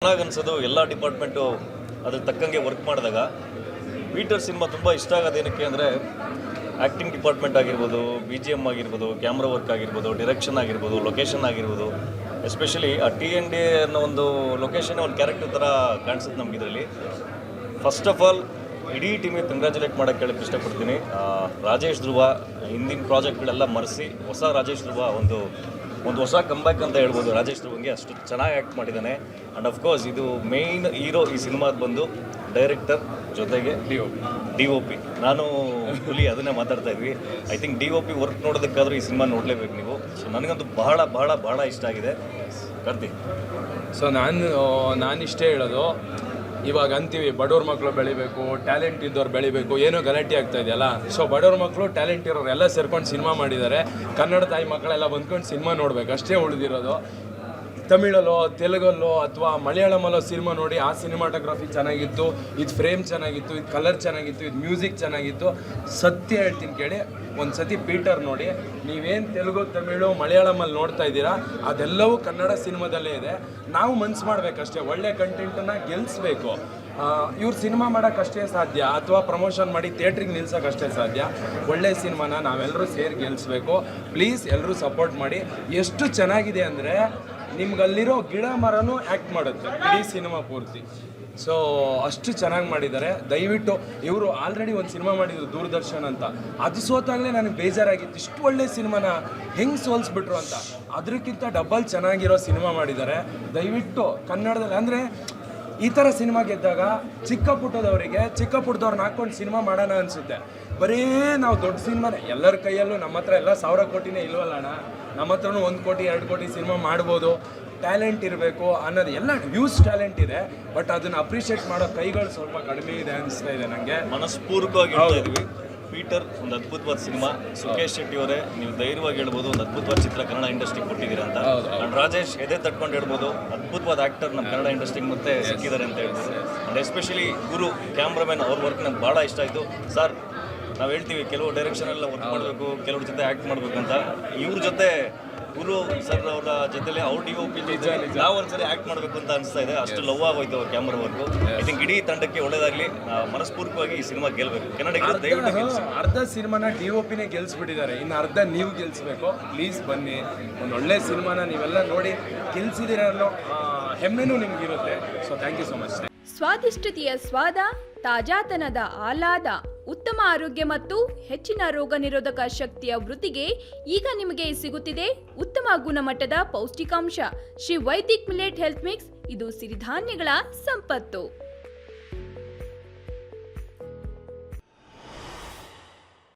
ಚೆನ್ನಾಗಿ ಅನ್ಸೋದು ಎಲ್ಲ ಡಿಪಾರ್ಟ್ಮೆಂಟು ಅದ್ರ ತಕ್ಕಂಗೆ ವರ್ಕ್ ಮಾಡಿದಾಗ ಪೀಟರ್ ಸಿನಿಮಾ ತುಂಬ ಇಷ್ಟ ಆಗೋದೇನಕ್ಕೆ ಅಂದರೆ ಆ್ಯಕ್ಟಿಂಗ್ ಡಿಪಾರ್ಟ್ಮೆಂಟ್ ಆಗಿರ್ಬೋದು, BGM ಆಗಿರ್ಬೋದು, ಕ್ಯಾಮ್ರಾ ವರ್ಕ್ ಆಗಿರ್ಬೋದು, ಡೈರೆಕ್ಷನ್ ಆಗಿರ್ಬೋದು, ಲೊಕೇಶನ್ ಆಗಿರ್ಬೋದು, ಎಸ್ಪೆಷಲಿ ಆ TND ಅನ್ನೋ ಒಂದು ಲೊಕೇಶನ್ ಒಂದು ಕ್ಯಾರೆಕ್ಟರ್ ಥರ ಕಾಣಿಸುತ್ತೆ ನಮ್ಗೆ ಇದರಲ್ಲಿ. ಫಸ್ಟ್ ಆಫ್ ಆಲ್ ಇಡೀ ಟೀಮಿಗೆ ಕಂಗ್ರ್ಯಾಚುಲೇಟ್ ಮಾಡೋಕ್ಕೆ ಹೇಳಕ್ಕೆ ಇಷ್ಟಪಡ್ತೀನಿ. ರಾಜೇಶ್ ಧ್ರುವ ಹಿಂದಿನ ಪ್ರಾಜೆಕ್ಟ್ಗಳೆಲ್ಲ ಮರೆಸಿ ಹೊಸ ರಾಜೇಶ್ ಧ್ರುವ ಒಂದು ಹೊಸ ಕಂಬ್ಯಾಕ್ ಅಂತ ಹೇಳ್ಬೋದು. ರಾಜೇಶ್ ಧ್ರುವಂಗೆ ಅಷ್ಟು ಚೆನ್ನಾಗಿ ಆ್ಯಕ್ಟ್ ಮಾಡಿದ್ದಾನೆ. ಆ್ಯಂಡ್ ಅಫ್ಕೋರ್ಸ್ ಇದು ಮೇಯ್ನ್ ಹೀರೋ ಈ ಸಿನಿಮಾದ ಬಂದು ಡೈರೆಕ್ಟರ್ ಜೊತೆಗೆ DOP. ನಾನು ಹುಲಿ ಅದನ್ನೇ ಮಾತಾಡ್ತಾ ಇದ್ವಿ. ಐ ಥಿಂಕ್ DOP ವರ್ಕ್ ನೋಡೋದಕ್ಕಾದ್ರೂ ಈ ಸಿನಿಮಾ ನೋಡಲೇಬೇಕು ನೀವು. ಸೊ ನನಗಂತೂ ಬಹಳ ಇಷ್ಟ ಆಗಿದೆ. ಕರ್ತಿ ಸೊ ನಾನು ಇಷ್ಟೇ ಹೇಳೋದು, ಇವಾಗ ಅಂತೀವಿ ಬಡವ್ರ ಮಕ್ಕಳು ಬೆಳಿಬೇಕು, ಟ್ಯಾಲೆಂಟ್ ಇದ್ದವ್ರು ಬೆಳಿಬೇಕು, ಏನೋ ಗಲಾಟೆ ಆಗ್ತಾ ಇದೆಯಲ್ಲ. ಸೊ ಬಡವ್ರ ಮಕ್ಕಳು, ಟ್ಯಾಲೆಂಟ್ ಇರೋರು ಎಲ್ಲ ಸೇರ್ಕೊಂಡು ಸಿನಿಮಾ ಮಾಡಿದ್ದಾರೆ. ಕನ್ನಡ ತಾಯಿ ಮಕ್ಕಳೆಲ್ಲ ಬಂದ್ಕೊಂಡು ಸಿನಿಮಾ ನೋಡ್ಬೇಕು, ಅಷ್ಟೇ ಉಳಿದಿರೋದು. ತಮಿಳಲ್ಲೋ ತೆಲುಗಲ್ಲೋ ಅಥವಾ ಮಲಯಾಳಮಲ್ಲೋ ಸಿನಿಮಾ ನೋಡಿ ಆ ಸಿನಿಮಾಟೋಗ್ರಫಿ ಚೆನ್ನಾಗಿತ್ತು, ಇದು ಫ್ರೇಮ್ ಚೆನ್ನಾಗಿತ್ತು, ಇದು ಕಲರ್ ಚೆನ್ನಾಗಿತ್ತು, ಇದು ಮ್ಯೂಸಿಕ್ ಚೆನ್ನಾಗಿತ್ತು. ಸತ್ಯ ಹೇಳ್ತೀನಿ ಕೇಳಿ, ಒಂದು ಸತಿ ಪೀಟರ್ ನೋಡಿ. ನೀವೇನು ತೆಲುಗು, ತಮಿಳು, ಮಲಯಾಳಮಲ್ಲಿ ನೋಡ್ತಾ ಇದ್ದೀರಾ ಅದೆಲ್ಲವೂ ಕನ್ನಡ ಸಿನಿಮಾದಲ್ಲೇ ಇದೆ. ನಾವು ಮನ್ಸು ಮಾಡಬೇಕಷ್ಟೇ, ಒಳ್ಳೆ ಕಂಟೆಂಟನ್ನು ಗೆಲ್ಲಿಸ್ಬೇಕು. ಇವ್ರು ಸಿನಿಮಾ ಮಾಡೋಕ್ಕಷ್ಟೇ ಸಾಧ್ಯ, ಅಥವಾ ಪ್ರಮೋಷನ್ ಮಾಡಿ ಥಿಯೇಟ್ರಿಗೆ ನಿಲ್ಸೋಕ್ಕಷ್ಟೇ ಸಾಧ್ಯ. ಒಳ್ಳೆ ಸಿನಿಮಾನ ನಾವೆಲ್ಲರೂ ಸೇರಿ ಗೆಲ್ಲಿಸ್ಬೇಕು. ಪ್ಲೀಸ್ ಎಲ್ಲರೂ ಸಪೋರ್ಟ್ ಮಾಡಿ. ಎಷ್ಟು ಚೆನ್ನಾಗಿದೆ ಅಂದರೆ ನಿಮ್ಗಲ್ಲಿರೋ ಗಿಡ ಮರನೂ ಆ್ಯಕ್ಟ್ ಮಾಡುತ್ತೆ ಇಡೀ ಸಿನಿಮಾ ಪೂರ್ತಿ. ಸೊ ಅಷ್ಟು ಚೆನ್ನಾಗಿ ಮಾಡಿದ್ದಾರೆ. ದಯವಿಟ್ಟು ಇವರು ಆಲ್ರೆಡಿ ಒಂದು ಸಿನಿಮಾ ಮಾಡಿದ್ರು ದೂರದರ್ಶನ್ ಅಂತ, ಅದು ಸೋತಾಗಲೇ ನನಗೆ ಬೇಜಾರಾಗಿತ್ತು. ಇಷ್ಟು ಒಳ್ಳೆ ಸಿನಿಮಾನ ಹೆಂಗೆ ಸೋಲ್ಸ್ಬಿಟ್ರು ಅಂತ. ಅದಕ್ಕಿಂತ ಡಬಲ್ ಚೆನ್ನಾಗಿರೋ ಸಿನಿಮಾ ಮಾಡಿದ್ದಾರೆ. ದಯವಿಟ್ಟು ಕನ್ನಡದಲ್ಲಿ ಅಂದರೆ ಈ ಥರ ಸಿನಿಮಾ ಗೆದ್ದಾಗ ಚಿಕ್ಕ ಪುಟ್ಟದವ್ರನ್ನ ಹಾಕ್ಕೊಂಡು ಸಿನಿಮಾ ಮಾಡೋಣ ಅನಿಸುತ್ತೆ. ಬರೀ ನಾವು ದೊಡ್ಡ ಸಿನಿಮಾನೇ ಎಲ್ಲರ ಕೈಯಲ್ಲೂ, ನಮ್ಮ ಹತ್ರ ಎಲ್ಲ 1000 ಕೋಟಿನೇ ಇಲ್ವಲ್ಲ ಅಣ್ಣ, ನಮ್ಮ ಹತ್ರನೂ 1 ಕೋಟಿ 2 ಕೋಟಿ ಸಿನಿಮಾ ಮಾಡ್ಬೋದು. ಟ್ಯಾಲೆಂಟ್ ಇರಬೇಕು ಅನ್ನೋದು, ಎಲ್ಲ ವ್ಯೂಸ್ ಟ್ಯಾಲೆಂಟ್ ಇದೆ, ಬಟ್ ಅದನ್ನು ಅಪ್ರಿಷಿಯೇಟ್ ಮಾಡೋ ಕೈಗಳು ಸ್ವಲ್ಪ ಕಡಿಮೆ ಇದೆ ಅನಿಸ್ತಾ ಇದೆ ನನಗೆ. ಮನಸ್ಪೂರ್ವಕವಾಗಿ ಹೇಳ್ತಾ ಇದ್ವಿ. ಪೀಟರ್ ಒಂದು ಅದ್ಭುತವಾದ ಸಿನಿಮಾ. ಸುಖೇಶ್ ಶೆಟ್ಟಿ ಅವರೇ, ನೀವು ಧೈರ್ಯವಾಗಿ ಹೇಳ್ಬೋದು ಒಂದು ಅದ್ಭುತವಾದ ಚಿತ್ರ ಕನ್ನಡ ಇಂಡಸ್ಟ್ರಿಗೆ ಕೊಟ್ಟಿದ್ದೀರಾ ಅಂತ. ನಾನು ರಾಜೇಶ್ ಎದೆ ತಟ್ಕೊಂಡು ಹೇಳ್ಬೋದು, ಅದ್ಭುತವಾದ ಆ್ಯಕ್ಟರ್ ನಮ್ಮ ಕನ್ನಡ ಇಂಡಸ್ಟ್ರಿಗೆ ಮತ್ತೆ ಸಿಕ್ಕಿದ್ದಾರೆ ಅಂತ ಹೇಳ್ಬೋದು. ಆ್ಯಂಡ್ ಎಸ್ಪೆಷಲಿ ಗುರು ಕ್ಯಾಮ್ರಾಮನ್, ಅವ್ರ ವರ್ಕ್ ನಂಗೆ ಭಾಳ ಇಷ್ಟ ಆಯಿತು. ಸರ್, ನಾವು ಹೇಳ್ತೀವಿ ಕೆಲವು ಡೈರೆಕ್ಷನೆಲ್ಲ ವರ್ಕ್ ಮಾಡಬೇಕು, ಕೆಲವ್ರ ಜೊತೆ ಆ್ಯಕ್ಟ್ ಮಾಡಬೇಕು ಅಂತ. ಇವ್ರ ಜೊತೆ ಗುರು ಸರ್ ಅವರ ಜೊತೆಲಿ ಅವ್ರ DOP ಜೊತೆ ನಾವು ಒಂದ್ಸರಿ ಆ್ಯಕ್ಟ್ ಮಾಡಬೇಕು ಅಂತ ಅನಿಸ್ತಾ ಇದೆ. ಅಷ್ಟು ಲವ್ ಆಗೋಯ್ತು ಅವ್ರ ಕ್ಯಾಮ್ರಾ ವರ್ಕು. ಐ ಥಿಂಕ್ ಇಡೀ ತಂಡಕ್ಕೆ ಒಳ್ಳೇದಾಗಲಿ. ಮನಸ್ಪೂರ್ವಕವಾಗಿ ಈ ಸಿನಿಮಾ ಗೆಲ್ಲಬೇಕು. ಕನ್ನಡಿಗರು ದಯವಿಟ್ಟು ಗೆಲ್ಲಿಸಿ. ಅರ್ಧ ಸಿನಿಮಾನ DOPನೇ ಗೆಲ್ಲಿಸ್ಬಿಟ್ಟಿದ್ದಾರೆ, ಇನ್ನು ಅರ್ಧ ನೀವು ಗೆಲ್ಲಿಸ್ಬೇಕು. ಪ್ಲೀಸ್ ಬನ್ನಿ, ಒಂದು ಒಳ್ಳೆ ಸಿನಿಮಾನ ನೀವೆಲ್ಲ ನೋಡಿ ಗೆಲ್ಸಿದ್ದೀರ ಅನ್ನೋ ಹೆಮ್ಮೆನೂ ನಿಮ್ಗಿರುತ್ತೆ. So thank you so much. ಸ್ವಾದಿಷ್ಟತೆಯ ಸ್ವಾದ, ತಾಜಾತನದ ಆಹ್ಲಾದ, ಉತ್ತಮ ಆರೋಗ್ಯ ಮತ್ತು ಹೆಚ್ಚಿನ ರೋಗ ನಿರೋಧಕ ಶಕ್ತಿಯ ವೃದ್ಧಿಗೆ ಈಗ ನಿಮಗೆ ಸಿಗುತ್ತಿದೆ ಉತ್ತಮ ಗುಣಮಟ್ಟದ ಪೌಷ್ಟಿಕಾಂಶ. Shri Vaidik millet health mix. ಇದು ಸಿರಿಧಾನ್ಯಗಳ ಸಂಪತ್ತು.